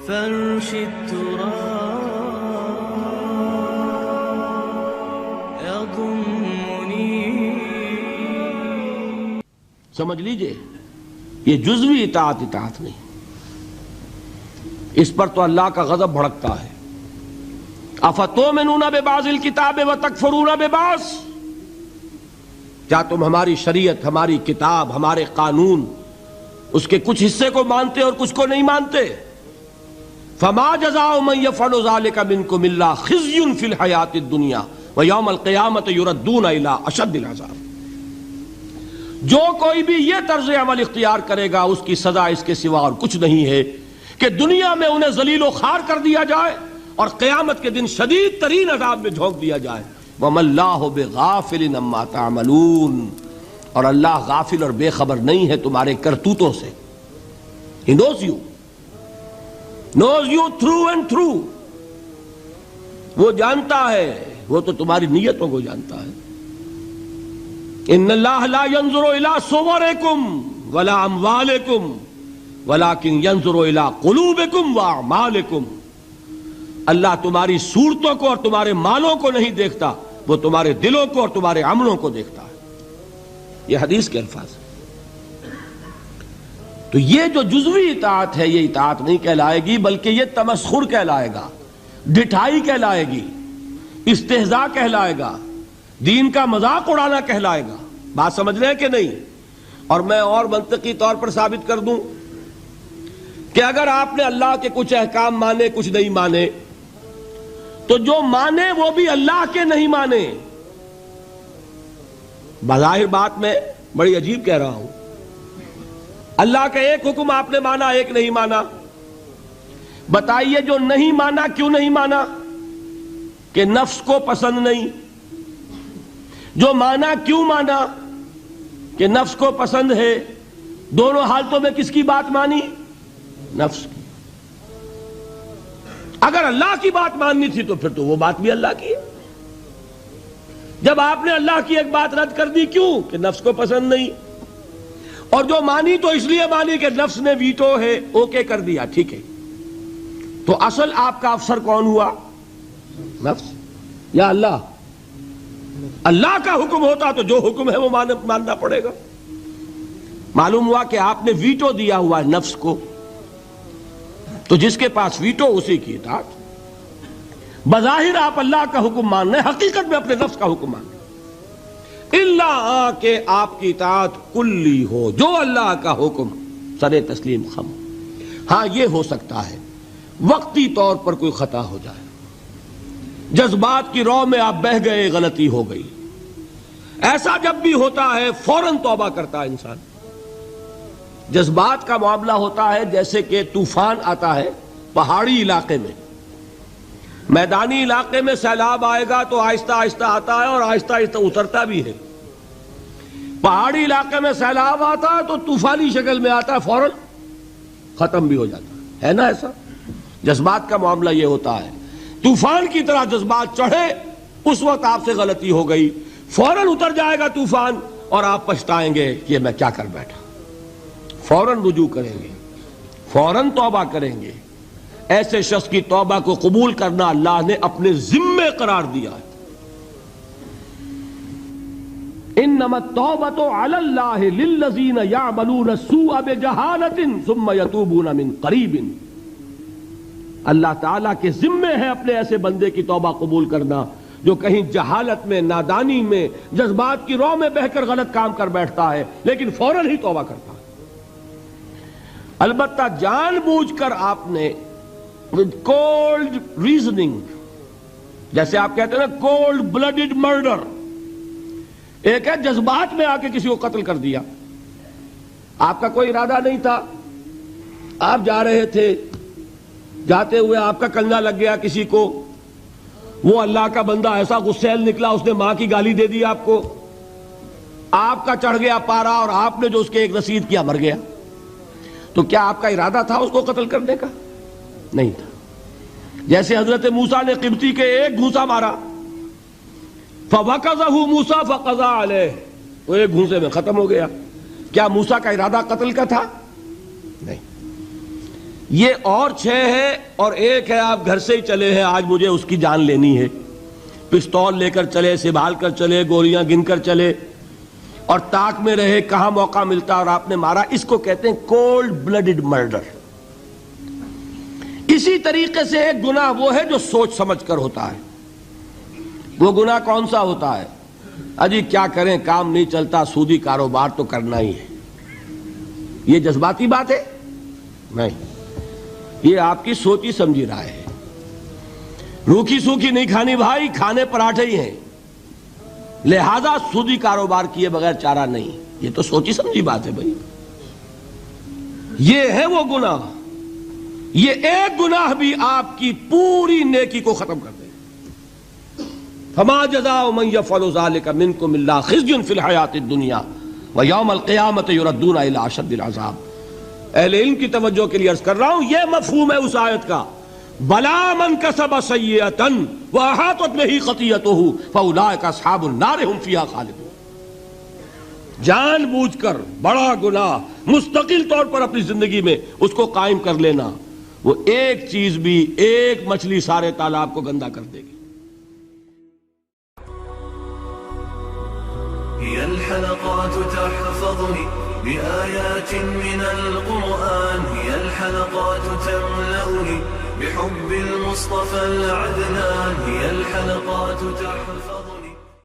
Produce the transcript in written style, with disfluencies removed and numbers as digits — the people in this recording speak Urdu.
فرش التراب يضمني. سمجھ لیجئے یہ جزوی اطاعت نہیں، اس پر تو اللہ کا غضب بھڑکتا ہے. افتؤمنون ببعض الکتاب وتکفرون ببعض، کیا تم ہماری شریعت، ہماری کتاب، ہمارے قانون، اس کے کچھ حصے کو مانتے اور کچھ کو نہیں مانتے؟ فما جزاء من يفعل ذلك منكم الا خزي في الحياة الدنيا ويوم القيامة يردون الى اشد العذاب. جو کوئی بھی یہ طرز عمل اختیار کرے گا اس کی سزا اس کے سوا اور کچھ نہیں ہے کہ دنیا میں انہیں ذلیل و خوار کر دیا جائے اور قیامت کے دن شدید ترین عذاب میں جھونک دیا جائے. وَمَا اللَّهُ بِغَافِلٍ عَمَّا تَعْمَلُونَ، اور اللہ غافل اور بے خبر نہیں ہے تمہارے کرتوتوں سے. He knows you through and through. وہ جانتا ہے، وہ تو تمہاری نیتوں کو جانتا ہے. ان اللہ لا ينظر الى صورکم ولا اموالکم ولكن ينظر الى قلوبکم واعمالکم. اللہ تمہاری صورتوں کو اور تمہارے مالوں کو نہیں دیکھتا، وہ تمہارے دلوں کو اور تمہارے عملوں کو دیکھتا ہے. یہ حدیث کے الفاظ ہیں. تو یہ جو جزوی اطاعت ہے یہ اطاعت نہیں کہلائے گی، بلکہ یہ تمسخر کہلائے گا، ڈھٹائی کہلائے گی، استہزاء کہلائے گا، دین کا مذاق اڑانا کہلائے گا. بات سمجھ رہے ہیں کہ نہیں؟ اور میں اور منطقی طور پر ثابت کر دوں کہ اگر آپ نے اللہ کے کچھ احکام مانے کچھ نہیں مانے تو جو مانے وہ بھی اللہ کے نہیں مانے. بظاہر بات میں بڑی عجیب کہہ رہا ہوں، اللہ کا ایک حکم آپ نے مانا ایک نہیں مانا. بتائیے جو نہیں مانا کیوں نہیں مانا؟ کہ نفس کو پسند نہیں. جو مانا کیوں مانا؟ کہ نفس کو پسند ہے. دونوں حالتوں میں کس کی بات مانی؟ نفس کی. اگر اللہ کی بات ماننی تھی تو پھر تو وہ بات بھی اللہ کی ہے. جب آپ نے اللہ کی ایک بات رد کر دی کیوں؟ کہ نفس کو پسند نہیں. اور جو مانی تو اس لیے مانی کہ نفس نے ویٹو ہے، اوکے کر دیا، ٹھیک ہے. تو اصل آپ کا افسر کون ہوا؟ نفس یا اللہ؟ اللہ کا حکم ہوتا تو جو حکم ہے وہ ماننا پڑے گا. معلوم ہوا کہ آپ نے ویٹو دیا ہوا ہے نفس کو، تو جس کے پاس ویٹو اسی کی اطاعت. بظاہر آپ اللہ کا حکم مان رہے ہیں، حقیقت میں اپنے نفس کا حکم مان رہے ہیں. اللہ کہ آپ کی اطاعت کلی ہو، جو اللہ کا حکم سر تسلیم خم. ہاں یہ ہو سکتا ہے وقتی طور پر کوئی خطا ہو جائے، جذبات کی رو میں آپ بہہ گئے، غلطی ہو گئی. ایسا جب بھی ہوتا ہے فوراً توبہ کرتا ہے انسان. جذبات کا معاملہ ہوتا ہے جیسے کہ طوفان آتا ہے پہاڑی علاقے میں. میدانی علاقے میں سیلاب آئے گا تو آہستہ آہستہ آتا ہے اور آہستہ آہستہ اترتا بھی ہے. پہاڑی علاقے میں سیلاب آتا ہے تو طوفانی شکل میں آتا ہے، فوراً ختم بھی ہو جاتا ہے نا ایسا؟ جذبات کا معاملہ یہ ہوتا ہے. طوفان کی طرح جذبات چڑھے، اس وقت آپ سے غلطی ہو گئی، فوراً اتر جائے گا طوفان اور آپ پچھتائیں گے کہ میں کیا کر بیٹھا. فوراً رجوع کریں گے، فوراً توبہ کریں گے. ایسے شخص کی توبہ کو قبول کرنا اللہ نے اپنے ذمے قرار دیا ہے. انما التوبۃ علی اللہ للذین یعملون السوء بجہالۃ ثم یتوبون من قریب. اللہ تعالیٰ کے ذمے ہے اپنے ایسے بندے کی توبہ قبول کرنا جو کہیں جہالت میں، نادانی میں، جذبات کی رو میں بہ کر غلط کام کر بیٹھتا ہے لیکن فوراً ہی توبہ کرتا ہے. البتہ جان بوجھ کر آپ نے with cold reasoning، جیسے آپ کہتے ہیں نا cold blooded murder، ایک ہے جذبات میں آ کے کسی کو قتل کر دیا. آپ کا کوئی ارادہ نہیں تھا، آپ جا رہے تھے، جاتے ہوئے آپ کا کنگا لگ گیا کسی کو، وہ اللہ کا بندہ ایسا غسیل نکلا اس نے ماں کی گالی دے دی آپ کو، آپ کا چڑھ گیا پارا اور آپ نے جو اس کے ایک رسید کیا مر گیا. تو کیا آپ کا ارادہ تھا اس کو قتل کرنے کا؟ نہیں تھا. جیسے حضرت موسیٰ نے قبطی کے ایک گھونسا مارا، فَوَقَذَهُ مُوسَىٰ فَقَضَىٰ عَلَيْهِ، وہ ایک گھونسے میں ختم ہو گیا. کیا موسیٰ کا ارادہ قتل کا تھا؟ نہیں. یہ اور 6 ہے، اور ایک ہے آپ گھر سے ہی چلے ہیں، آج مجھے اس کی جان لینی ہے، پستول لے کر چلے، سنبھال کر چلے، گولیاں گن کر چلے، اور تاک میں رہے کہاں موقع ملتا اور آپ نے مارا. اس کو کہتے ہیں کولڈ بلڈڈ مرڈر. اسی طریقے سے ایک گناہ وہ ہے جو سوچ سمجھ کر ہوتا ہے. وہ گناہ کون سا ہوتا ہے؟ اجی کیا کریں، کام نہیں چلتا، سودی کاروبار تو کرنا ہی ہے. یہ جذباتی بات ہے؟ نہیں، یہ آپ کی سوچی سمجھی رائے ہے. روکھی سوکھی نہیں کھانی بھائی، کھانے پراٹھے ہی ہیں، لہذا سودی کاروبار کیے بغیر چارہ نہیں. یہ تو سوچی سمجھی بات ہے بھائی. یہ ہے وہ گناہ. یہ ایک گناہ بھی آپ کی پوری نیکی کو ختم کر دے. فما جزاء من يفعل ذلك منكم الا خزي في الحياة الدنيا ويوم القيامة يردون الى اشد العذاب. اہل علم کی توجہ کے لیے عرض کر رہا ہوں، یہ مفہوم ہے اس آیت کا. بلا من کسب سیئۃ واحاطت به خطیئته فاولئک اصحاب النار هم فیہا خالدون. جان بوجھ کر بڑا گناہ مستقل طور پر اپنی زندگی میں اس کو قائم کر لینا، وہ ایک چیز بھی، ایک مچھلی سارے تالاب کو گندا کر دے گی. هي الحلقات تحفظني بآيات من القرآن، هي الحلقات تملأني بحب المصطفى العدنان، هي الحلقات تحفظني